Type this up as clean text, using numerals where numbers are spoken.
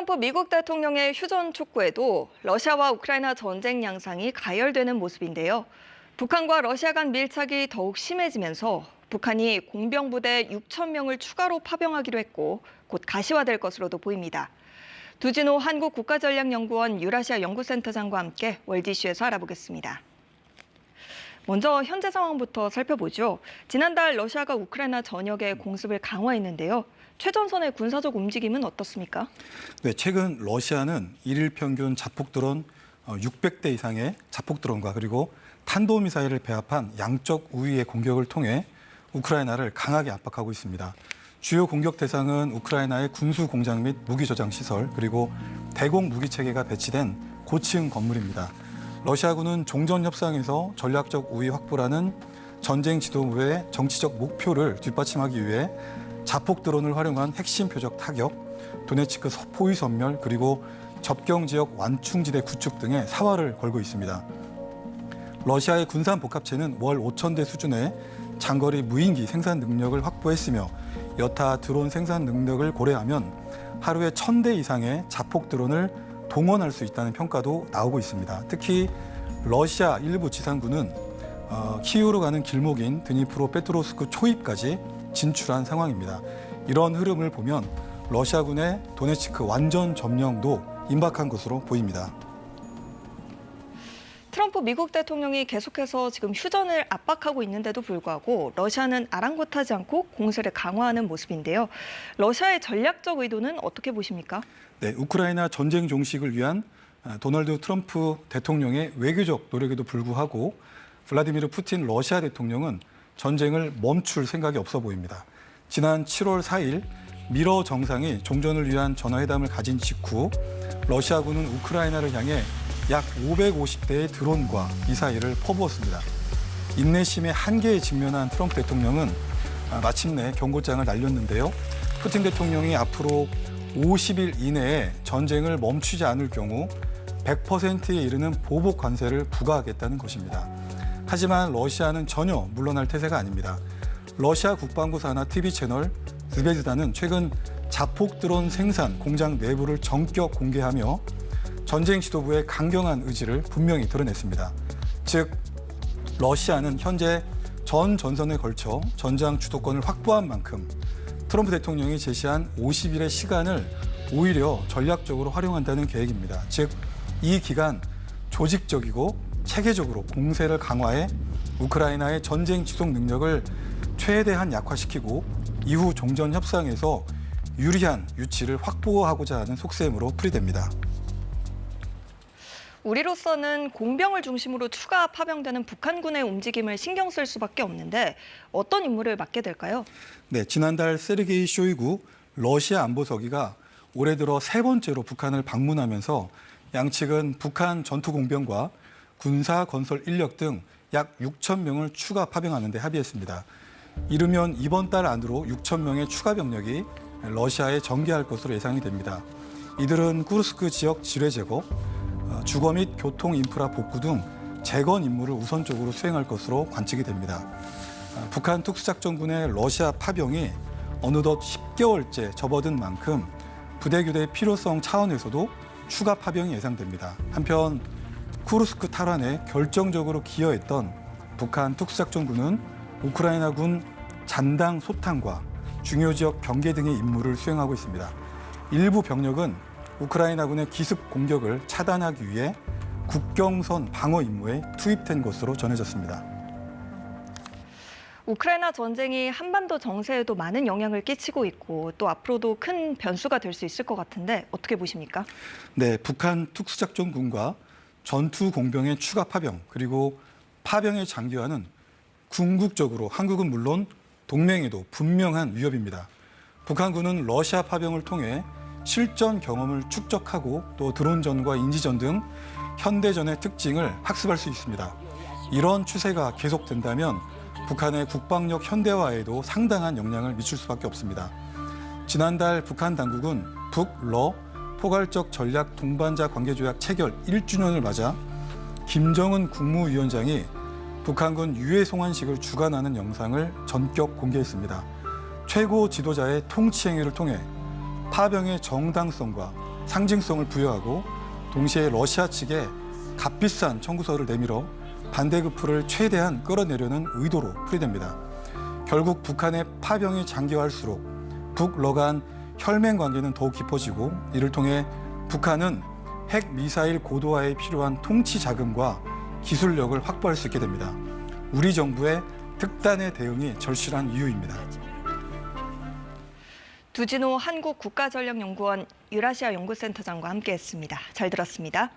트럼프 미국 대통령의 휴전 촉구에도 러시아와 우크라이나 전쟁 양상이 가열되는 모습인데요. 북한과 러시아 간 밀착이 더욱 심해지면서 북한이 공병부대 6천 명을 추가로 파병하기로 했고 곧 가시화될 것으로도 보입니다. 두진호 한국국가전략연구원 유라시아 연구센터장과 함께 월드 이슈에서 알아보겠습니다. 먼저 현재 상황부터 살펴보죠. 지난달 러시아가 우크라이나 전역에 공습을 강화했는데요. 최전선의 군사적 움직임은 어떻습니까? 네, 최근 러시아는 일일 평균 자폭 드론 600대 이상의 자폭 드론과 그리고 탄도미사일을 배합한 양적 우위의 공격을 통해 우크라이나를 강하게 압박하고 있습니다. 주요 공격 대상은 우크라이나의 군수 공장 및 무기 저장 시설 그리고 대공 무기 체계가 배치된 고층 건물입니다. 러시아군은 종전 협상에서 전략적 우위 확보라는 전쟁 지도부의 정치적 목표를 뒷받침하기 위해 자폭 드론을 활용한 핵심 표적 타격, 도네츠크 포위 섬멸 그리고 접경 지역 완충지대 구축 등의 사활을 걸고 있습니다. 러시아의 군산 복합체는 월 5,000대 수준의 장거리 무인기 생산 능력을 확보했으며 여타 드론 생산 능력을 고려하면 하루에 1,000대 이상의 자폭 드론을 동원할 수 있다는 평가도 나오고 있습니다. 특히 러시아 일부 지상군은 키이우로 가는 길목인 드니프로 페트로스크 초입까지 진출한 상황입니다. 이런 흐름을 보면 러시아군의 도네츠크 완전 점령도 임박한 것으로 보입니다. 트럼프 미국 대통령이 계속해서 지금 휴전을 압박하고 있는데도 불구하고 러시아는 아랑곳하지 않고 공세를 강화하는 모습인데요. 러시아의 전략적 의도는 어떻게 보십니까? 네, 우크라이나 전쟁 종식을 위한 도널드 트럼프 대통령의 외교적 노력에도 불구하고 블라디미르 푸틴 러시아 대통령은 전쟁을 멈출 생각이 없어 보입니다. 지난 7월 4일 미러 정상이 종전을 위한 전화회담을 가진 직후 러시아군은 우크라이나를 향해 약 550대의 드론과 미사일을 퍼부었습니다. 인내심의 한계에 직면한 트럼프 대통령은 마침내 경고장을 날렸는데요. 푸틴 대통령이 앞으로 50일 이내에 전쟁을 멈추지 않을 경우 100%에 이르는 보복 관세를 부과하겠다는 것입니다. 하지만 러시아는 전혀 물러날 태세가 아닙니다. 러시아 국방부 산하 TV 채널 스베즈다는 최근 자폭 드론 생산 공장 내부를 전격 공개하며 전쟁 지도부의 강경한 의지를 분명히 드러냈습니다. 즉, 러시아는 현재 전 전선에 걸쳐 전장 주도권을 확보한 만큼 트럼프 대통령이 제시한 50일의 시간을 오히려 전략적으로 활용한다는 계획입니다. 즉, 이 기간 조직적이고 체계적으로 공세를 강화해 우크라이나의 전쟁 지속 능력을 최대한 약화시키고 이후 종전 협상에서 유리한 유치를 확보하고자 하는 속셈으로 풀이됩니다. 우리로서는 공병을 중심으로 추가 파병되는 북한군의 움직임을 신경 쓸 수밖에 없는데 어떤 임무를 맡게 될까요? 네, 지난달 세르게이 쇼이구 러시아 안보서기가 올해 들어 3번째로 북한을 방문하면서 양측은 북한 전투 공병과 군사 건설 인력 등 약 6천 명을 추가 파병하는 데 합의했습니다. 이르면 이번 달 안으로 6천 명의 추가 병력이 러시아에 전개할 것으로 예상이 됩니다. 이들은 쿠르스크 지역 지뢰 제거, 주거 및 교통 인프라 복구 등 재건 임무를 우선적으로 수행할 것으로 관측이 됩니다. 북한 특수작전군의 러시아 파병이 어느덧 10개월째 접어든 만큼 부대 교대의 필요성 차원에서도 추가 파병이 예상됩니다. 한편 쿠르스크 탈환에 결정적으로 기여했던 북한 특수작전군은 우크라이나군 잔당 소탕과 중요 지역 경계 등의 임무를 수행하고 있습니다. 일부 병력은 우크라이나군의 기습 공격을 차단하기 위해 국경선 방어 임무에 투입된 것으로 전해졌습니다. 우크라이나 전쟁이 한반도 정세에도 많은 영향을 끼치고 있고 또 앞으로도 큰 변수가 될 수 있을 것 같은데 어떻게 보십니까? 네, 북한 특수작전군과 전투 공병의 추가 파병 그리고 파병의 장기화는 궁극적으로 한국은 물론 동맹에도 분명한 위협입니다. 북한군은 러시아 파병을 통해 실전 경험을 축적하고 또 드론전과 인지전 등 현대전의 특징을 학습할 수 있습니다. 이런 추세가 계속된다면 북한의 국방력 현대화에도 상당한 영향을 미칠 수밖에 없습니다. 지난달 북한 당국은 북러 포괄적 전략 동반자 관계조약 체결 1주년을 맞아 김정은 국무위원장이 북한군 유해 송환식을 주관하는 영상을 전격 공개했습니다. 최고 지도자의 통치 행위를 통해 파병의 정당성과 상징성을 부여하고 동시에 러시아 측에 값비싼 청구서를 내밀어 반대급부를 최대한 끌어내려는 의도로 풀이됩니다. 결국 북한의 파병이 장기화할수록 북러 간 혈맹 관계는 더욱 깊어지고 이를 통해 북한은 핵 미사일 고도화에 필요한 통치 자금과 기술력을 확보할 수 있게 됩니다. 우리 정부의 특단의 대응이 절실한 이유입니다. 두진호 한국국가전력연구원 유라시아 연구센터장과 함께했습니다. 잘 들었습니다.